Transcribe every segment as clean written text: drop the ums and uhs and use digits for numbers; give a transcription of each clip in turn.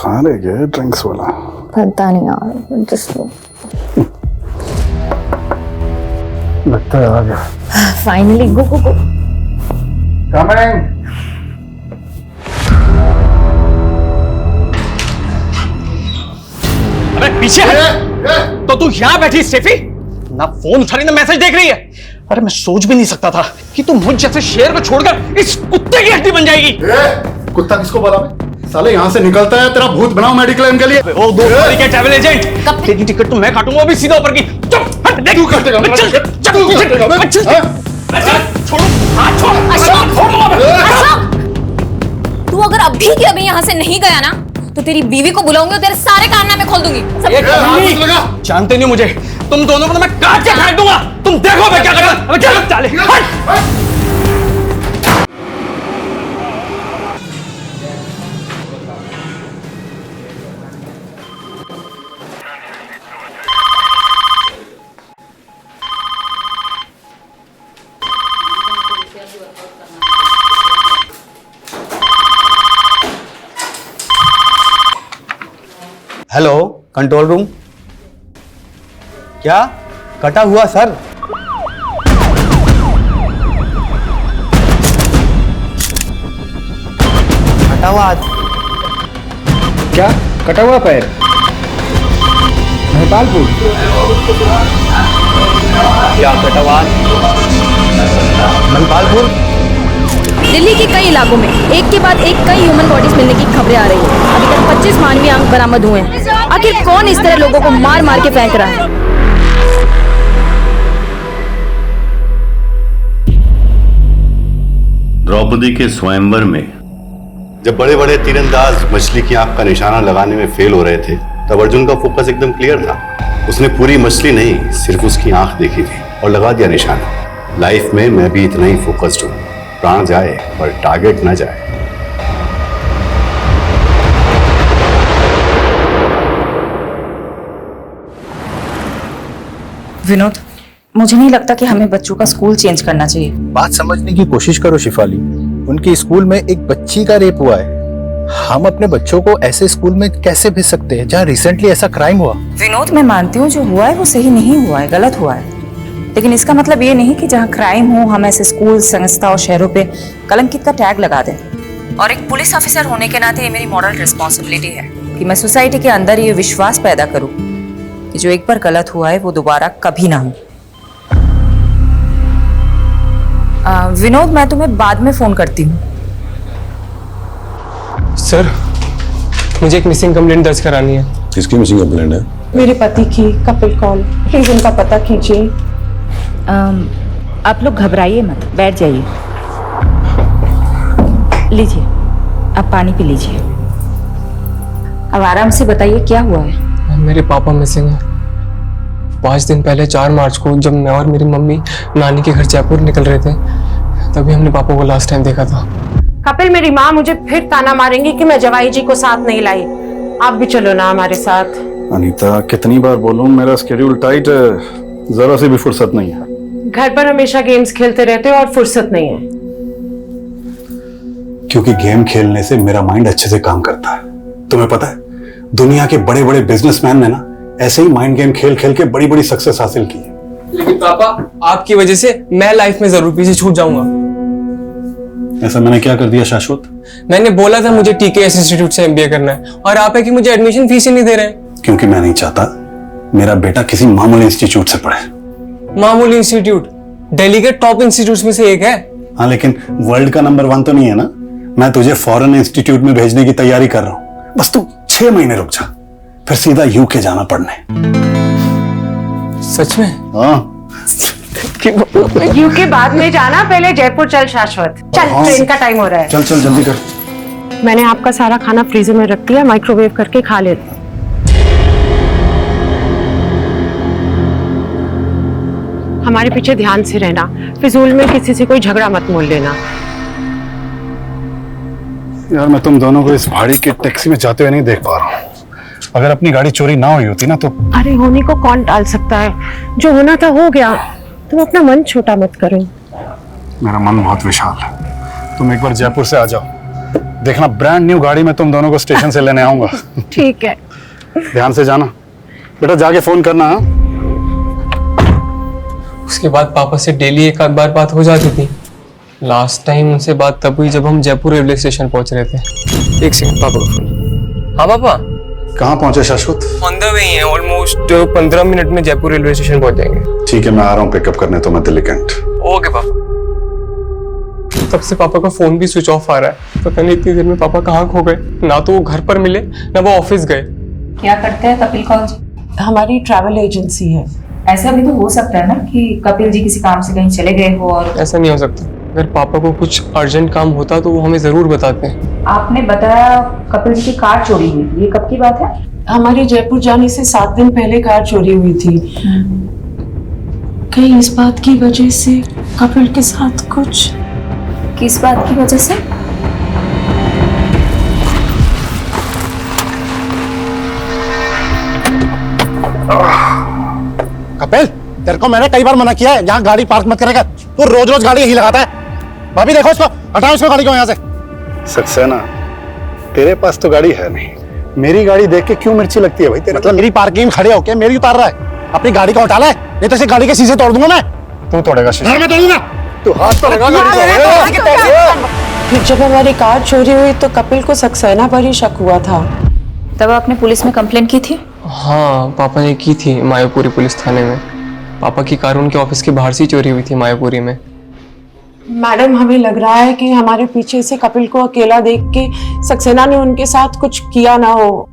कहाँ रह गया ड्रिंक्स वाला? पता नहीं यार, जस्ट लगता है आ गया। फाइनली गो गो गो। कमिंग। अबे पीछे है। तो तू यहाँ बैठी स्टेफी, ना फोन उठा रही ना मैसेज देख रही है। अरे मैं सोच भी नहीं सकता था कि तू मुझ जैसे शेर को छोड़कर इस कुत्ते की हड्डी बन जाएगी। कुत्ता किसको बोला? साले यहाँ से निकलता है, तेरा भूत बनाओ मेडिक्लेम के लिए। ओ दो के ट्रैवल एजेंट, तेरी टिकट तो मैं काटूंगा, भी सीधा ऊपर की। चुप हट, देख तू काटेगा, चल तू काटेगा, छोड़ो हाथ, छोड़ अशोक, तू अगर अभी के अभी यहाँ से नहीं गया ना तो तेरी बीवी को बुलाऊंगी और तेरे सारे कारनामे खोल दूंगी। जानते नहीं मुझे, तुम दोनों को मैं काट के फेंक दूंगा। तुम देखो मैं क्या करूंगा। चल चाले हट। Hello, control room. क्या कटा हुआ सर? कटा हुआ हाथ? क्या कटा हुआ पैर? नेपालपुर। क्या कटा हुआ? नेपालपुर। दिल्ली के कई इलाकों में एक के बाद एक कई ह्यूमन बॉडीज मिलने की खबरें आ रही हैं। अभी तक 25 मानवीय अंग बरामद हुए हैं। आखिर कौन इस तरह लोगों को मार मार के फेंक रहा है? द्रौपदी के स्वयंवर में जब बड़े बड़े तीरंदाज मछली की आंख का निशाना लगाने में फेल हो रहे थे, तब अर्जुन का फोकस एकदम क्लियर था। उसने पूरी मछली नहीं, सिर्फ उसकी आंख देखी थी और लगा दिया निशाना। लाइफ में मैं भी इतना ही फोकस्ड हूं। प्राण जाए पर टारगेट ना जाए। विनोद, मुझे नहीं लगता कि हमें बच्चों का स्कूल चेंज करना चाहिए। बात समझने की कोशिश करो शिफाली। उनके स्कूल में एक बच्ची का रेप हुआ है। हम अपने बच्चों को ऐसे स्कूल में कैसे भेज सकते हैं जहाँ रिसेंटली ऐसा क्राइम हुआ? विनोद, मैं मानती हूँ जो हुआ है वो सही नहीं हुआ है, गलत हुआ है, लेकिन इसका मतलब ये नहीं कि जहाँ क्राइम हो हम ऐसे स्कूल, संस्था और शहरों पे कलंकित का टैग लगा दें। और एक पुलिस ऑफिसर होने के नाते ये मेरी मॉरल रिस्पॉन्सिबिलिटी है कि मैं सोसाइटी के अंदर ये विश्वास पैदा करूँ कि जो एक बार गलत हुआ है वो दोबारा कभी ना हो। विनोद, मैं तुम्हें बाद में फोन करती हूँ। सर, मुझे एक मिसिंग कंप्लेंट दर्ज करानी है। किसकी मिसिंग कंप्लेंट है? मेरे पति की। कपिल कौल, प्लीज उनका पता कीजिए। आप लोग घबराइए मत, बैठ जाइए। लीजिए, आप पानी पी लीजिए। अब आराम से बताइए क्या हुआ है। मेरे पापा मिसिंग है। 5 दिन पहले 4 मार्च को जब मैं और मेरी मम्मी नानी के घर जयपुर निकल रहे थे, तभी हमने पापा को लास्ट टाइम देखा था। कपिल, मेरी माँ मुझे फिर ताना मारेंगी कि मैं जवाई जी को साथ नहीं लाई। आप भी चलो ना हमारे साथ। अनीता, कितनी बार बोलूं, मेरा स्केड्यूल टाइट है, जरा सी भी फुर्सत नहीं है। घर पर हमेशा गेम्स खेलते रहते हो और फुर्सत नहीं है। क्योंकि गेम खेलने से मेरा माइंड अच्छे से काम करता है। तुम्हें पता है, दुनिया के बड़े बड़े बिजनेसमैन ने ना ऐसे ही माइंड गेम खेल खेल के बड़ी बड़ी सक्सेस हासिल की है। लेकिन पापा, आपकी वजह से मैं लाइफ में जरूर पीछे छूट जाऊंगा। ऐसा मैंने क्या कर दिया शाश्वत? मैंने बोला था मुझे टीकेएस इंस्टीट्यूट से एमबीए करना है, और आप है कि मुझे एडमिशन फीस ही नहीं दे रहे हैं। क्योंकि मैं नहीं चाहता मेरा बेटा किसी मामूली इंस्टीट्यूट से पढ़े। मामूली इंस्टीट्यूट दिल्ली के टॉप इंस्टीट्यूट में से एक है। हाँ, लेकिन वर्ल्ड का नंबर 1 तो नहीं है ना। मैं तुझे फॉरेन इंस्टीट्यूट में भेजने की तैयारी कर रहा हूँ। बस तू 6 महीने रुक जा, फिर सीधा यूके जाना पढ़ने। सच में? हाँ। यूके बाद में जाना, पहले जयपुर चल शाश्वत। चल, हाँ। ट्रेन का टाइम हो रहा है। चल चल जल्दी कर। मैंने आपका सारा खाना फ्रीजर में रख दिया, माइक्रोवेव करके खा ले। हमारे पीछे ध्यान से रहना, फिजूल में किसी से कोई झगड़ा मत मोल लेना। यार, मैं तुम दोनों को इस भाड़ी की टैक्सी में जाते हुए नहीं देख पा रहा हूँ। अगर अपनी गाड़ी चोरी ना हुई होती ना तो। अरे, होने को कौन टाल सकता है? जो होना था हो गया। तुम अपना मन छोटा मत करो। मेरा मन बहुत विशाल है। तुम एक बार जयपुर से आ जाओ, देखना ब्रांड न्यू गाड़ी में तुम दोनों को स्टेशन से लेने आऊंगा। ठीक है। ध्यान से जाना बेटा, जाके फोन करना। हाँ? उसके बाद पापा से डेली एक आध बार बात हो जाती थी। लास्ट टाइम उनसे बात तब हुई जब हम जयपुर रेलवे स्टेशन पहुंच रहे थे। एक सेकंड, पापा का फोन। हाँ पापा। कहाँ पहुंचे शाश्वत? ऑन द वे हैं, ऑलमोस्ट 15 मिनट में जयपुर रेलवे स्टेशन पहुंच जाएंगे। ठीक है, मैं आ रहा हूँ पिकअप करने तुम्हें दिल्ली कैंट। ओके पापा। तब से पापा का फोन भी स्विच ऑफ आ रहा है। पता नहीं इतनी देर में पापा कहाँ खो गए। ना तो वो घर पर मिले, ना वो ऑफिस गए। क्या करते हैं कपिल कौन जी? हमारी ट्रैवल एजेंसी है। ऐसा भी तो हो सकता है ना कि कपिल जी किसी काम से कहीं चले गए हो और ऐसा नहीं हो सकता। अगर पापा को कुछ अर्जेंट काम होता तो वो हमें जरूर बताते हैं। आपने बताया कपिल जी की कार चोरी हुई थी, ये कब की बात है? हमारे जयपुर जाने से 7 दिन पहले कार चोरी हुई थी। कहीं इस बात की वजह से कपिल के साथ कुछ? किस बात की वजह से? कपिल, तेरे को मैंने कई बार मना किया है यहाँ गाड़ी पार्क मत करेगा। तू रोज रोज गाड़ी यही लगाता है। भाभी देखो इसको, हटाओ इसको गाड़ी को यहाँ से। सक्सेना, तेरे पास तो गाड़ी है नहीं, मेरी गाड़ी देख के क्यों मिर्ची लगती है भाई तेरे? मतलब मेरी पार्किंग में खड़े होके मेरी उतार रहा है। अपनी गाड़ी को हटा ले, नहीं तो इसे गाड़ी के शीशे तोड़ दूंगा मैं। तू तोड़ेगा शीशे? मैं तोड़ूंगा। तू हाथ तो लगा गाड़ी को। फिर जब हमारी कार चोरी हुई तो कपिल को सक्सेना पर ही शक हुआ था। तब आपने पुलिस में कंप्लेंट की थी? हाँ, पापा ने की थी मायापुरी पुलिस थाने में। पापा की कार उनके ऑफिस के बाहर से चोरी हुई थी मायापुरी में। मैडम, हमें लग रहा है कि हमारे पीछे से कपिल को अकेला देख के सक्सेना ने उनके साथ कुछ किया ना हो।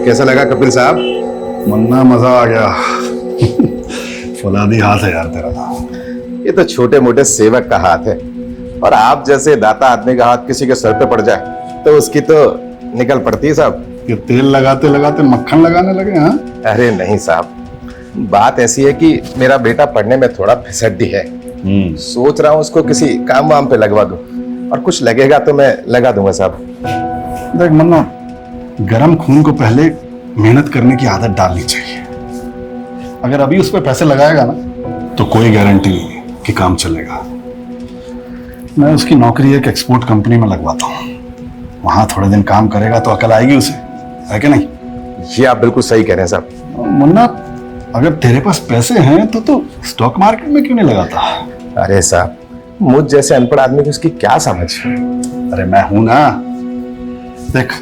कैसा लगा कपिल साहब? मुन्ना, मजा आ गया। फौलादी हाथ है यार तेरा तो। ये तो छोटे मोटे सेवक का हाथ है, और आप जैसे दाता आदमी का हाथ किसी के सर पे पड़ जाए तो उसकी तो निकल पड़ती है साहब। ये तेल लगाते लगाते मक्खन लगाने लगे? हाँ, अरे नहीं साहब, बात ऐसी है कि मेरा बेटा पढ़ने में थोड़ा फिसड्डी है। सोच रहा हूँ उसको किसी काम वाम पे लगवा दूं, और कुछ लगेगा तो मैं लगा दूंगा साहब। देख मुन्ना, गरम खून को पहले मेहनत करने की आदत डालनी चाहिए। अगर अभी उस पर पैसे लगाएगा ना तो कोई गारंटी नहीं कि काम चलेगा। मैं उसकी नौकरी एक एक्सपोर्ट कंपनी में लगवाता हूँ, वहां थोड़े दिन काम करेगा तो अकल आएगी उसे, है कि नहीं? ये आप बिल्कुल सही कह रहे हैं साहब। मुन्ना, अगर तेरे पास पैसे हैं तो स्टॉक मार्केट में क्यों नहीं लगाता? अरे साहब, मुझ जैसे अनपढ़ आदमी को उसकी क्या समझ। अरे मैं हूं ना। देख,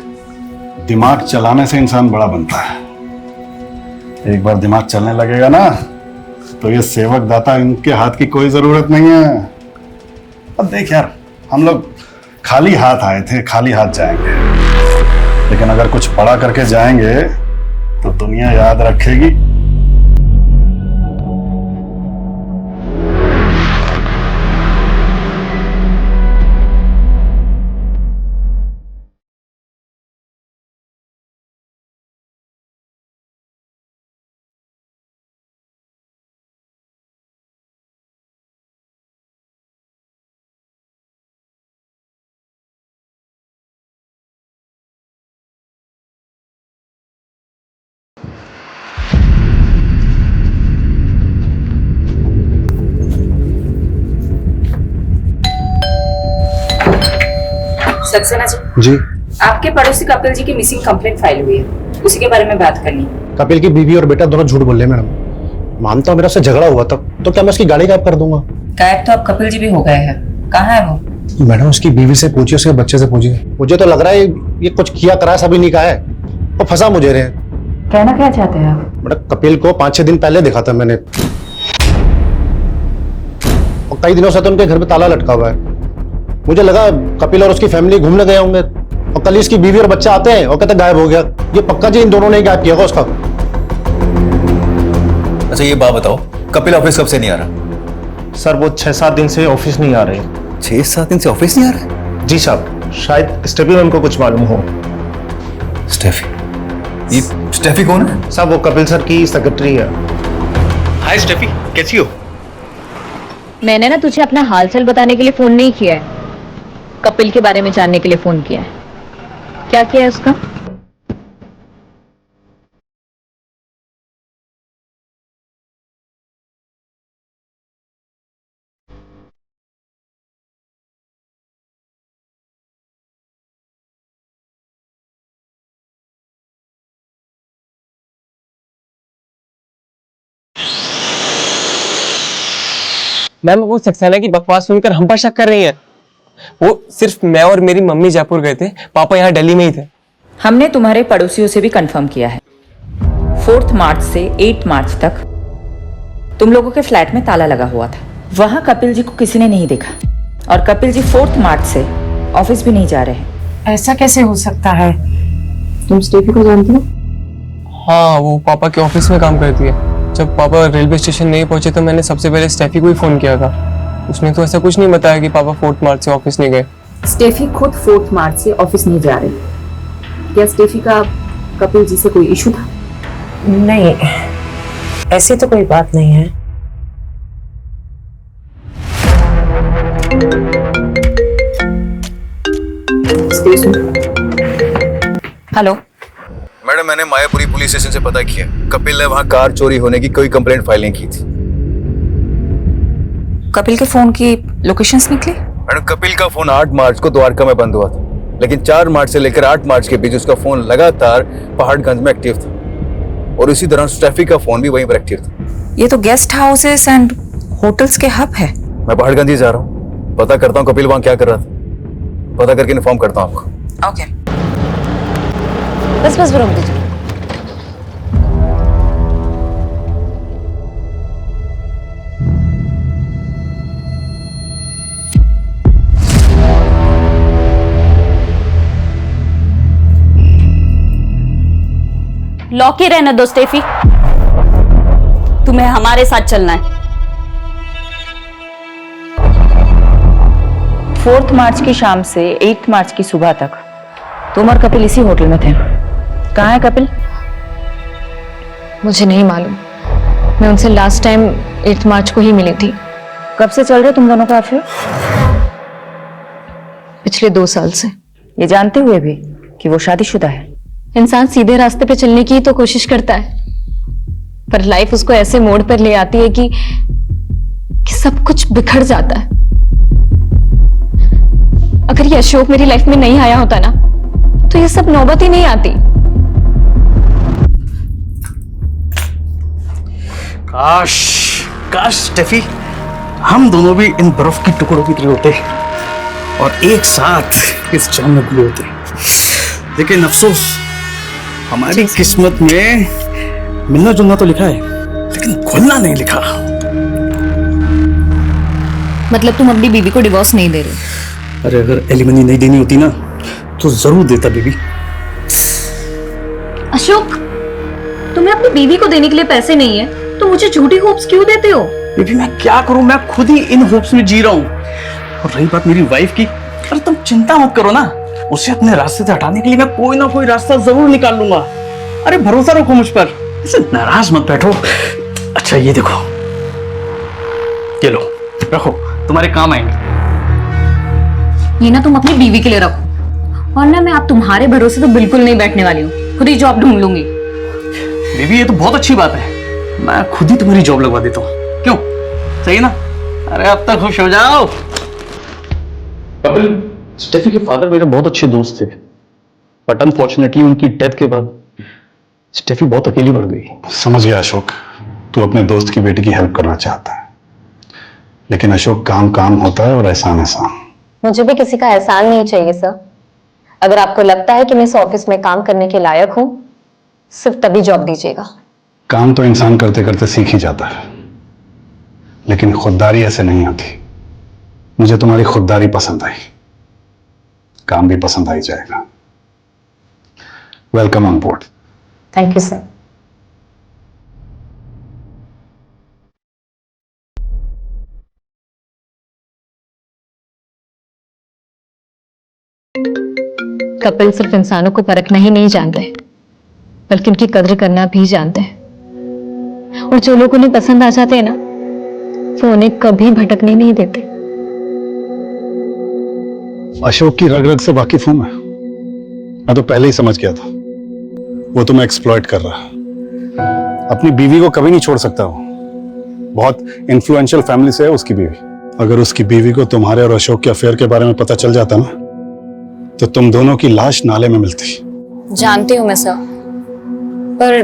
दिमाग चलाने से इंसान बड़ा बनता है। एक बार दिमाग चलने लगेगा ना तो ये सेवक दाता इनके हाथ की कोई जरूरत नहीं है। अब देख यार, हम लोग खाली हाथ आए थे, खाली हाथ जाएंगे, लेकिन अगर कुछ बड़ा करके जाएंगे तो दुनिया याद रखेगी। सक्सेना जी, आपके पड़ोसी कपिल जी की मिसिंग कंप्लेंट फाइल हुई है, उसी के बारे में बात करनी है। कपिल की बीवी और बेटा दोनों झूठ बोल रहे हैं मैडम। मानता हूँ मेरा उससे झगड़ा हुआ था, तो क्या मैं उसकी गाड़ी गायब कर दूंगा? गायब तो अब कपिल जी भी हो गए हैं, कहाँ है वो? मैडम, उसकी बीवी से पूछिए, उसके बच्चे से पूछिए। मुझे तो लग रहा है ये कुछ किया करा सभी नहीं कहा है, वो फंसा मुझे रहे। कहना क्या चाहते हैं आप? मैडम, कपिल को 5-6 दिन पहले देखा था मैंने। कई दिनों से तो उनके घर पे ताला लटका हुआ है। मुझे लगा कपिल और उसकी फैमिली घूमने गए होंगे, और कल इसकी बीवी और बच्चा आते हैं और कहते गायब हो गया। ये पक्का जी इन दोनों ने ही गायब किया होगा उसका। अच्छा ये बात बताओ, कपिल ऑफिस कब से नहीं आ रहा? सर वो 6-7 दिन से ऑफिस नहीं आ रहे। 6-7 दिन से ऑफिस नहीं आ रहा? जी साहब, शायद स्टेफी मैम को कुछ मालूम हो। स्टेफी? ये स्टेफी कौन है? साहब वो कपिल सर की सेक्रेटरी है। हाय स्टेफी, कैसी हो? मैंने ना तुझे अपना हालचाल बताने के लिए फोन नहीं किया है, कपिल के बारे में जानने के लिए फोन किया है। क्या किया है उसका? मैम वो सक्सेना की बकवास सुनकर हम पर शक कर रही है। वो सिर्फ मैं और मेरी मम्मी जयपुर गए थे, पापा यहाँ दिल्ली में ही थे। हमने तुम्हारे पड़ोसियों से भी कंफर्म किया है। 4 मार्च से 8 मार्च तक तुम लोगों के फ्लैट में ताला लगा हुआ था। वहां कपिल जी को किसी ने नहीं देखा, और कपिल जी 4 मार्च से ऑफिस भी नहीं जा रहे हैं। ऐसा कैसे हो सकता है? तुम स्टेफी को जानती हो? हाँ, वो पापा के ऑफिस में काम करती है। जब पापा रेलवे स्टेशन नहीं पहुंचे तो मैंने सबसे पहले स्टेफी को ही फोन किया था। उसने तो ऐसा कुछ नहीं बताया कि पापा 4 मार्च से ऑफिस नहीं गए। स्टेफी खुद 4 मार्च से ऑफिस नहीं जा रही। क्या स्टेफी का कपिल जी से कोई इशू था? नहीं, ऐसी तो कोई बात नहीं है। हेलो मैडम, मैंने मायापुरी पुलिस स्टेशन से पता किया, कपिल ने वहां कार चोरी होने की कोई कंप्लेंट फाइल नहीं की थी। कपिल के फोन की लोकेशंस निकली? मैडम कपिल का फोन 8 मार्च को द्वारका में बंद हुआ था, लेकिन 4 मार्च से लेकर 8 मार्च के बीच उसका फोन लगातार पहाड़गंज में एक्टिव था, और इसी दौरान स्टेफी का फोन भी वहीं पर एक्टिव था। ये तो गेस्ट हाउसेस एंड होटल्स के हब है। मैं पहाड़गंज ही जा रहा हूँ, पता करता हूँ कपिल वहां क्या कर रहा था, पता करके इन्फॉर्म करता हूँ आपको। ओके। बस रोक दीजिए। लॉक ही रहने दो स्टेफी, तुम्हें हमारे साथ चलना है। 4 मार्च की शाम से 8 मार्च की सुबह तक तुम और कपिल इसी होटल में थे। कहाँ है कपिल? मुझे नहीं मालूम, मैं उनसे लास्ट टाइम 8 मार्च को ही मिली थी। कब से चल रहे तुम दोनों का अफेयर? पिछले 2 साल से। ये जानते हुए भी कि वो शादीशुदा है। इंसान सीधे रास्ते पे चलने की तो कोशिश करता है, पर लाइफ उसको ऐसे मोड़ पर ले आती है कि सब कुछ बिखर जाता है। अगर ये अशोक मेरी लाइफ में नहीं आया होता ना, तो ये सब नौबत ही नहीं आती। काश काश स्टेफी, हम दोनों भी इन बर्फ की टुकड़ों की तरह होते और एक साथ इस जाम में घुले होते। लेकिन अफसोस, हमारी किस्मत में मिलना जुलना तो लिखा है, लेकिन घुलना नहीं लिखा। मतलब तुम अपनी बीवी को डिवोर्स नहीं दे रहे? अरे अगर एलिमनी नहीं देनी होती ना, तो जरूर देता बीबी। अशोक, तुम्हें अपनी बीवी को देने के लिए पैसे नहीं है, तो मुझे झूठी होप्स क्यों देते हो? बीबी मैं क्या करूं, मैं खुद ही इन होप्स में जी रहा हूं। और रही बात मेरी वाइफ की, अरे तुम चिंता मत करो ना, उसे अपने रास्ते से हटाने के लिए मैं कोई ना कोई रास्ता जरूर निकाल लूंगा। अरे भरोसा रखो मुझ पर, ऐसे नाराज मत बैठो। अच्छा ये देखो, ये लो, रखो, तुम्हारे काम आएंगे। ये ना तुम अपनी बीवी के लिए रखो, और ना मैं आप तुम्हारे भरोसे तो बिल्कुल नहीं बैठने वाली हूँ, खुद ही जॉब ढूंढ लूंगी। बीबी ये तो बहुत अच्छी बात है, मैं खुद ही तुम्हारी जॉब लगवा देता हूँ, क्यों? सही ना? अरे अब तक खुश हो जाओ। कपिल, स्टेफी के फादर मेरे बहुत अच्छे दोस्त थे, बट अनफॉर्चुनेटली उनकी डेथ के बाद स्टेफी बहुत अकेली पड़ गई। समझ गया अशोक, तू अपने दोस्त की बेटी की हेल्प करना चाहता है, लेकिन अशोक काम काम होता है और एहसान एहसान। मुझे भी किसी का एहसान नहीं चाहिए सर। अगर आपको लगता है कि मैं इस ऑफिस में काम करने के लायक हूं, सिर्फ तभी जॉब दीजिएगा। काम तो इंसान करते करते सीख ही जाता है, लेकिन खुददारी ऐसे नहीं होती। मुझे तुम्हारी खुददारी पसंद आई, काम भी पसंद आई जाएगा। Welcome on board. Thank you sir. Kapil सिर्फ इंसानों को परखना ही नहीं जानते, बल्कि उनकी कद्र करना भी जानते हैं। और जो लोग उन्हें पसंद आ जाते हैं ना, वो उन्हें कभी भटकने नहीं देते। अशोक की रग रग से वाकिफ हूं मैं तो पहले ही समझ गया था वो तुम्हें एक्सप्लॉइट कर रहा है। अपनी बीवी को कभी नहीं छोड़ सकता वो, बहुत इन्फ्लुएंशियल फैमिली से है उसकी बीवी। अगर उसकी बीवी को तुम्हारे और अशोक के अफेयर के बारे में पता चल जाता ना, तो तुम दोनों की लाश नाले में मिलती। जानती हूँ मैं सर, पर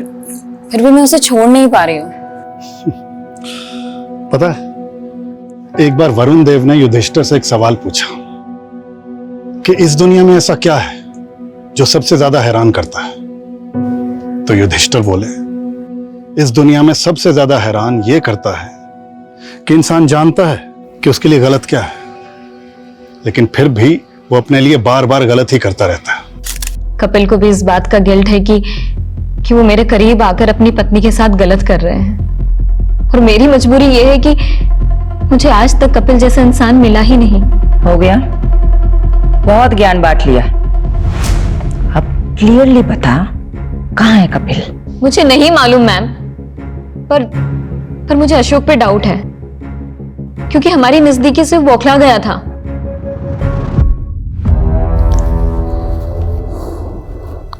फिर भी मैं उसे छोड़ नहीं पा रही हूँ। पता है, एक बार वरुण देव ने युधिष्ठिर से एक सवाल पूछा कि इस दुनिया में ऐसा क्या है जो सबसे ज्यादा हैरान करता है। तो युधिष्ठिर बोले, इस दुनिया में सबसे ज्यादा हैरान यह करता है कि इंसान जानता है कि उसके लिए गलत क्या है, लेकिन फिर भी वो अपने लिए बार बार गलत ही करता रहता है। कपिल को भी इस बात का गिल्ट है कि वो मेरे करीब आकर अपनी पत्नी के साथ गलत कर रहे हैं। और मेरी मजबूरी ये है कि मुझे आज तक कपिल जैसा इंसान मिला ही नहीं। हो गया, बहुत ज्ञान बांट लिया। अब क्लियरली बता, कहाँ है कपिल? मुझे नहीं मालूम मैम, पर मुझे अशोक पे डाउट है, क्योंकि हमारी नजदीकी से वो बौखला गया था।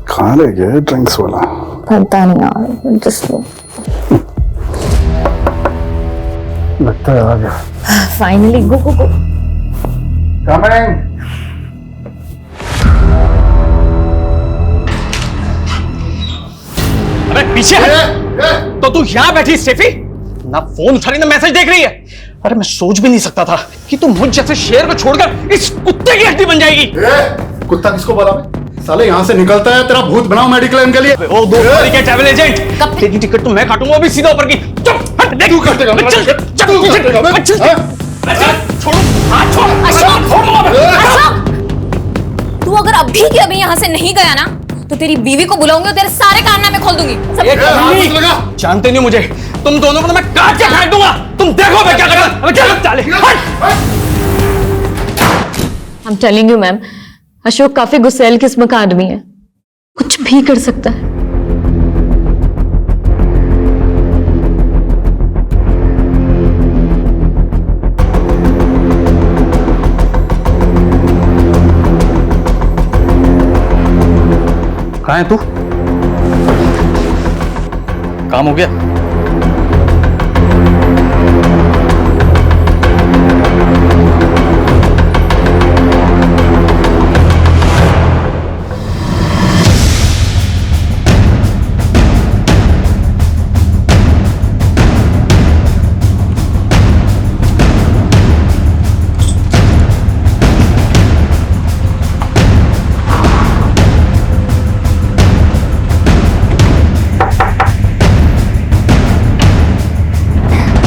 कहाँ रह गया ड्रिंक्स वाला? पता नहीं यार, जस्ट लगता है आ गया। फाइनली, गो गो गो। कमिंग। अबे पीछे हट। तो तू यहाँ बैठी स्टेफी, ना फोन उठा रही ना मैसेज देख रही है। अरे मैं सोच भी नहीं सकता था कि तू मुझ जैसे शेर को छोड़कर इस कुत्ते की हड्डी बन जाएगी। कुत्ता किसको बोला? साले यहाँ से निकलता है, तेरा भूत बनाओ मेडिक्लेम के लिए। ओ दो के ट्रैवल एजेंट, तेरी टिकट तो मैं काटूंगा, भी सीधा ऊपर की। चुप हट, देख। तू काटेगा? छोड़ो, हाथ छोड़। अशोक, तू अगर अभी के अभी यहाँ से नहीं गया ना, तो तेरी बीवी को बुलाऊंगी और तेरे सारे कारनामे खोल दूंगी। जानते नहीं मुझे, तुम दोनों को तो मैं काट के फेंक दूंगा। तुम देखो मैं क्या करूंगा। I'm telling you ma'am, Ashok काफी गुस्सैल किस्म का आदमी है, कुछ भी कर सकता है। कहाँ है तू? काम हो गया?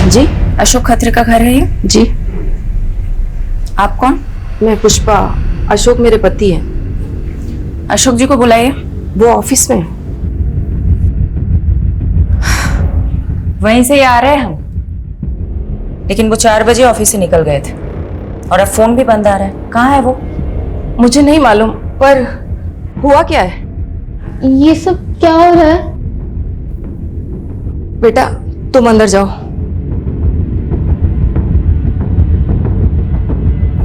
जी, अशोक खत्री का घर है ये? जी। आप कौन? मैं पुष्पा, अशोक मेरे पति हैं। अशोक जी को बुलाइए। वो ऑफिस में। वहीं से ही आ रहे हैं हम, लेकिन वो 4 बजे ऑफिस से निकल गए थे और अब फोन भी बंद आ रहा है। कहाँ है वो? मुझे नहीं मालूम, पर हुआ क्या है? ये सब क्या हो रहा है? बेटा तुम अंदर जाओ।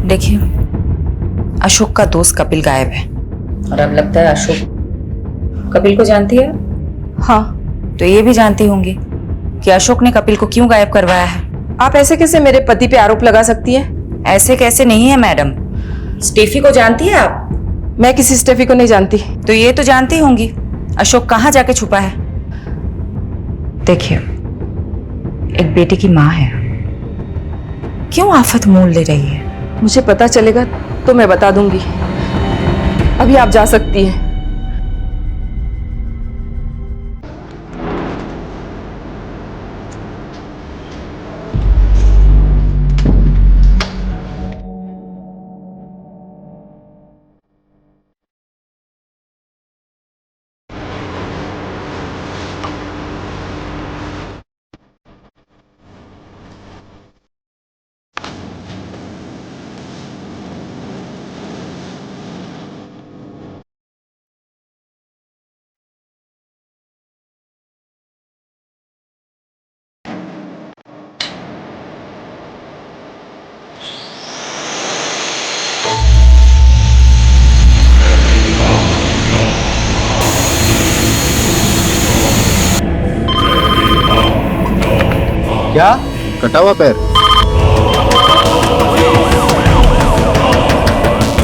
देखिए, अशोक का दोस्त कपिल गायब है और अब लगता है अशोक कपिल को जानती है। हाँ, तो ये भी जानती होंगी कि अशोक ने कपिल को क्यों गायब करवाया है। आप ऐसे कैसे मेरे पति पे आरोप लगा सकती हैं? ऐसे कैसे नहीं है मैडम। स्टेफी को जानती है आप? मैं किसी स्टेफी को नहीं जानती। तो ये तो जानती होंगी अशोक कहाँ जाके छुपा है। देखिए, एक बेटी की माँ है, क्यों आफत मोल ले रही है? मुझे पता चलेगा तो मैं बता दूंगी। अभी आप जा सकती हैं। क्या? कटा हुआ पैर।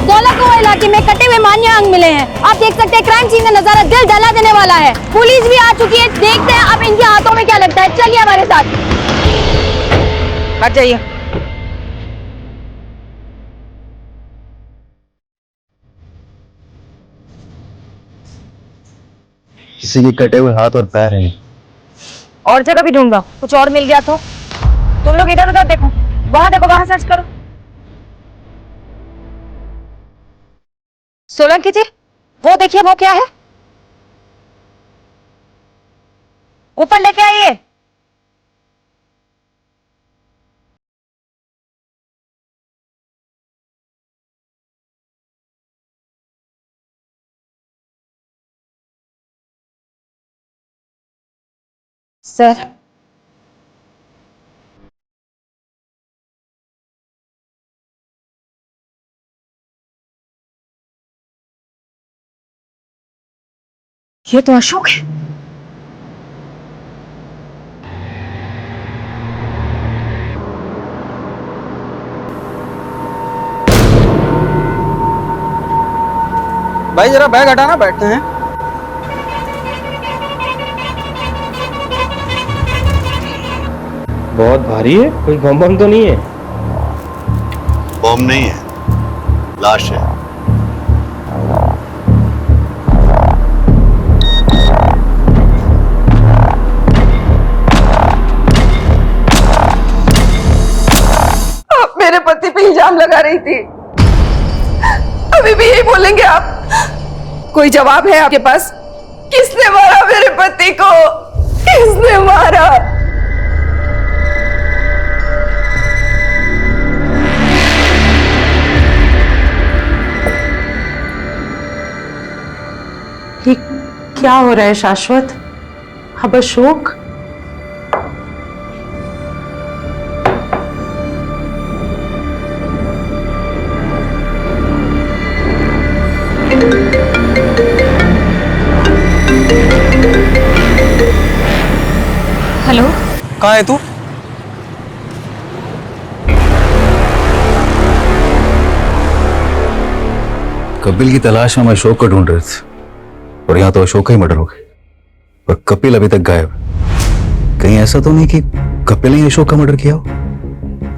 दौलतपुर इलाके में कटे हुए मान्य अंग मिले हैं। आप देख सकते हैं क्राइम सीन का नजारा दिल दहला देने वाला है। पुलिस भी आ चुकी है। देखते हैं अब इनके हाथों में क्या लगता है। चलिए हमारे साथ। हट जाइए। किसी के कटे हुए हाथ और पैर हैं। और जगह भी ढूंढ लो, कुछ और मिल गया तो। तुम लोग इधर उधर देखो, वहां देखो, वहां सर्च करो। सोलंकी जी, वो देखिए, वो क्या है? ऊपर लेके आइए। सर, ये तो अशोक है। भाई जरा बैग हटाना, बैठते हैं। बहुत भारी है, कोई बम बम तो नहीं है? बॉम्ब नहीं है, लाश है। आप मेरे पति पे इल्जाम लगा रही थी, अभी भी यही बोलेंगे आप? कोई जवाब है आपके पास? किसने मारा मेरे पति को? किसने मारा? ये क्या हो रहा है शाश्वत? अब अशोक? हेलो, कहाँ है तू? कपिल की तलाश में हम अशोक को ढूंढ रहे थे और यहाँ तो अशोक का ही मर्डर हो गया और कपिल अभी तक गायब है। कहीं ऐसा तो नहीं कि कपिल ने अशोक का मर्डर किया हो?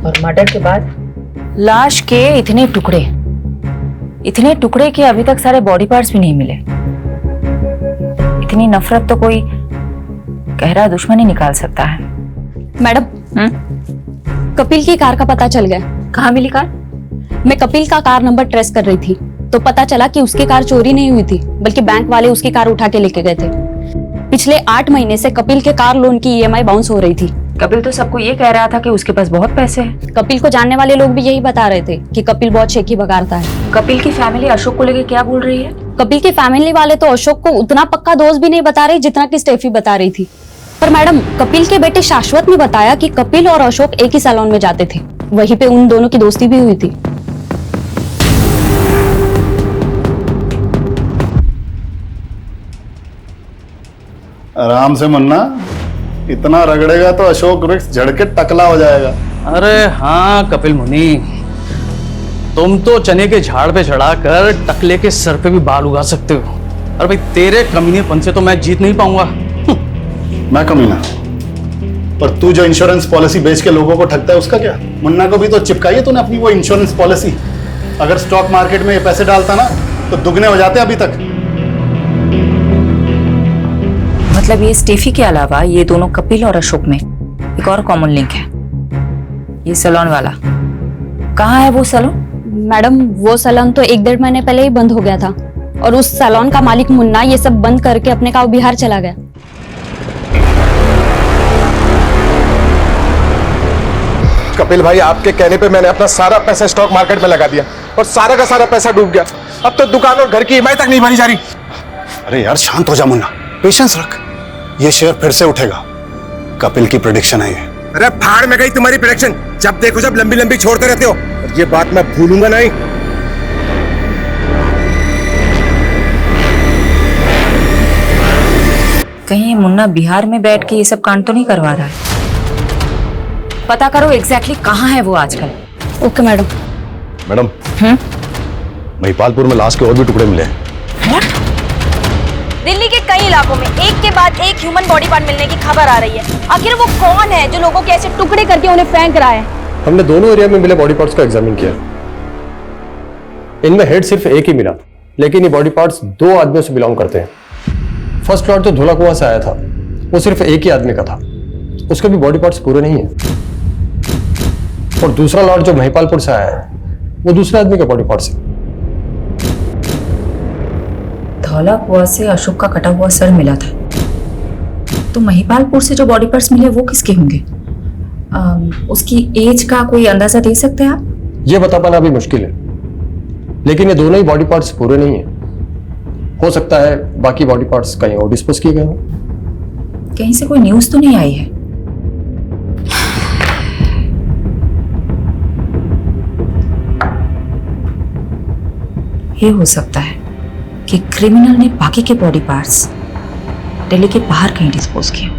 और मर्डर के बाद लाश के इतने टुकड़े कि अभी तक सारे बॉडी पार्ट्स भी नहीं मिले। इतनी नफरत तो कोई गहरा दुश्मन ही निकाल सकता है। मैडम, कपिल की कार का पता चल गया। कहाँ मिली कार? मैं कपिल का कार नंबर ट्रेस कर रही थी तो पता चला कि उसकी कार चोरी नहीं हुई थी, बल्कि बैंक वाले उसकी कार उठा के लेके गए थे। पिछले 8 महीने से कपिल के कार लोन की EMI बाउंस हो रही थी। कपिल तो सबको ये कह रहा था कि उसके पास बहुत पैसे हैं। कपिल को जानने वाले लोग भी यही बता रहे थे कि कपिल बहुत शेखी बगाड़ता है। कपिल की फैमिली अशोक को लेके क्या बोल रही है? कपिल की फैमिली वाले तो अशोक को उतना पक्का दोस्त भी नहीं बता रहे जितना कि स्टेफी बता रही थी। पर मैडम, कपिल के बेटे शाश्वत ने बताया कि कपिल और अशोक एक ही सैलून में जाते थे। वहीं पे उन दोनों की दोस्ती भी हुई थी। आराम से मुन्ना, इतना रगड़ेगा तो अशोक वृक्ष झड़ के टकला हो जाएगा। अरे हाँ कपिल मुनि, तुम तो चने के झाड़ पे चढ़ाकर टकले के सर पे भी बाल उगा सकते हो। अरे भाई, तेरे कमीनेपन से तो मैं जीत नहीं पाऊंगा। मैं कमीना? पर तू जो इंश्योरेंस पॉलिसी बेच के लोगों को ठगता है उसका क्या? मुन्ना को भी तो चिपकाई है तूने अपनी वो इंश्योरेंस पॉलिसी। अगर स्टॉक मार्केट में ये पैसे डालता ना तो दुगने हो जाते अभी तक। मतलब ये स्टेफी के अलावा ये दोनों कपिल और अशोक में एक और कॉमन लिंक है, ये सैलून वाला। कहाँ है वो सैलून? मैडम, वो सैलून तो 1-1.5 महीने पहले ही बंद हो गया था और उस सैलून का मालिक मुन्ना ये सब बंद करके अपने गांव बिहार चला गया। कपिल भाई, आपके कहने पे मैंने अपना सारा पैसा स्टॉक मार्केट में लगा दिया और सारा का सारा पैसा डूब गया। अब तो दुकान और घर की ईएमआई तक नहीं भरी जा रही। अरे यार शांत हो जा मुन्ना, पेशेंस रख। ये शेयर फिर से उठेगा। कपिल की प्रेडिक्शन है ये। अरे फाड़ में गई तुम्हारी प्रेडिक्शन। जब देखो जब लंबी लंबी छोड़ते रहते हो, और ये बात मैं भूलूंगा नहीं। कहीं मुन्ना बिहार में बैठ के ये सब कांड तो नहीं करवा रहा है? पता करो एग्जैक्टली कहाँ है वो आजकल। Okay madam. मैडम, महिपालपुर में लाश के और भी टुकड़े मिले हैं। दिल्ली के कई इलाकों में एक के बाद एक ह्यूमन बॉडी पार्ट मिलने की खबर आ रही है। आखिर वो कौन है जो लोगों के ऐसे टुकड़े करके उन्हें फेंक रहा है? हमने दोनों एरिया में मिले बॉडी पार्ट्स का एग्जामिन किया। इनमें हेड सिर्फ एक ही मिला, लेकिन ये बॉडी पार्ट्स 2 आदमियों से बिलोंग करते हैं। फर्स्ट लॉट जो धोला कुआं से आया था वो सिर्फ एक ही आदमी का था, उसके भी बॉडी पार्ट्स पूरे नहीं है। और दूसरा लॉट जो महिपालपुर से आया है वो दूसरे आदमी का बॉडी पार्ट्स है। धौला कुआं से अशोक का कटा हुआ सर मिला था, तो महिपालपुर से जो बॉडी पार्ट्स मिले वो किसके होंगे? उसकी एज का कोई अंदाजा दे सकते हैं आप? ये बता पाना अभी मुश्किल है, लेकिन ये दोनों ही बॉडी पार्ट्स पूरे नहीं है। हो सकता है बाकी बॉडी पार्ट्स कहीं और डिस्पोज किए गए हों। कहीं से कोई न्यूज तो नहीं आई है? ये हो सकता है कि क्रिमिनल ने बाकी के बॉडी पार्ट्स दिल्ली के बाहर कहीं डिस्पोज किए।